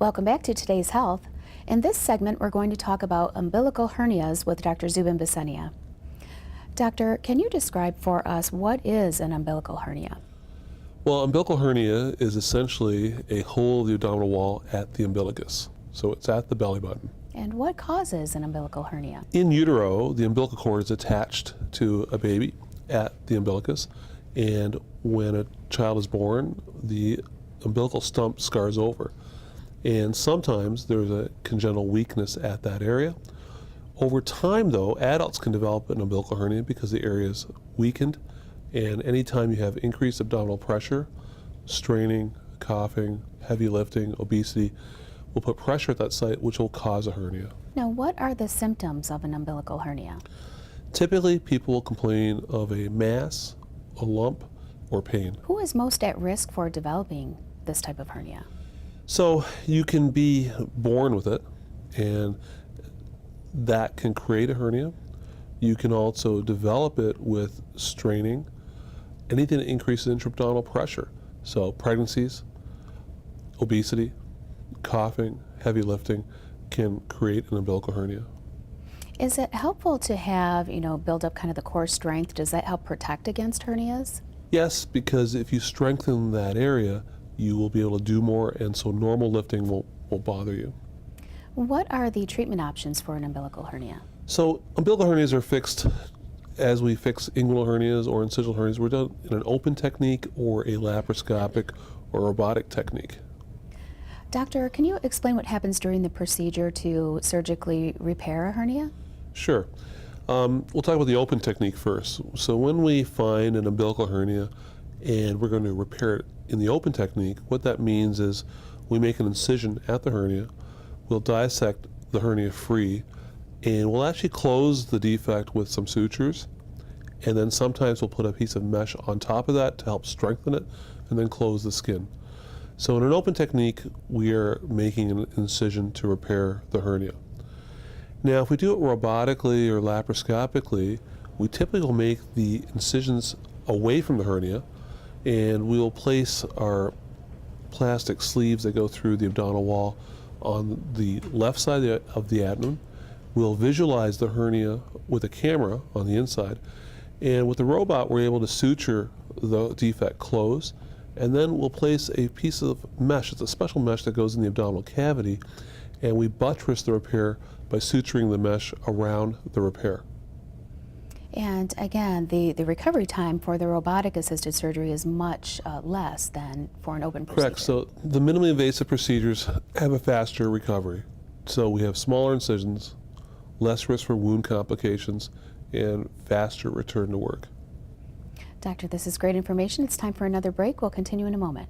Welcome back to Today's Health. In this segment, we're going to talk about umbilical hernias with Dr. Zubin Bisenia. Doctor, can you describe for us what is an umbilical hernia? Well, umbilical hernia is essentially a hole of the abdominal wall at the umbilicus. So it's at the belly button. And what causes an umbilical hernia? In utero, the umbilical cord is attached to a baby at the umbilicus, and when a child is born, the umbilical stump scars over. And sometimes there's a congenital weakness at that area. Over time, though, adults can develop an umbilical hernia because the area is weakened, and anytime you have increased abdominal pressure, straining, coughing, heavy lifting, obesity, will put pressure at that site, which will cause a hernia. Now, what are the symptoms of an umbilical hernia? Typically, people will complain of a mass, a lump, or pain. Who is most at risk for developing this type of hernia? So you can be born with it, and that can create a hernia. You can also develop it with straining, anything that increases intra-abdominal pressure. So pregnancies, obesity, coughing, heavy lifting can create an umbilical hernia. Is it helpful to have, build up kind of the core strength? Does that help protect against hernias? Yes, because if you strengthen that area, you will be able to do more, and so normal lifting won't bother you. What are the treatment options for an umbilical hernia? So umbilical hernias are fixed as we fix inguinal hernias or incisional hernias. We're done in an open technique or a laparoscopic or robotic technique. Doctor, can you explain what happens during the procedure to surgically repair a hernia? Sure. We'll talk about the open technique first. So when we find an umbilical hernia and we're going to repair it in the open technique, what that means is we make an incision at the hernia, we'll dissect the hernia free, and we'll actually close the defect with some sutures, and then sometimes we'll put a piece of mesh on top of that to help strengthen it, and then close the skin. So in an open technique, we are making an incision to repair the hernia. Now, if we do it robotically or laparoscopically, we typically will make the incisions away from the hernia, and we'll place our plastic sleeves that go through the abdominal wall on the left side of the abdomen. We'll visualize the hernia with a camera on the inside, and with the robot we're able to suture the defect closed, and then we'll place a piece of mesh. It's a special mesh that goes in the abdominal cavity, and we buttress the repair by suturing the mesh around the repair. And again, the recovery time for the robotic assisted surgery is much less than for an open procedure. Correct. So the minimally invasive procedures have a faster recovery. So we have smaller incisions, less risk for wound complications, and faster return to work. Doctor, this is great information. It's time for another break. We'll continue in a moment.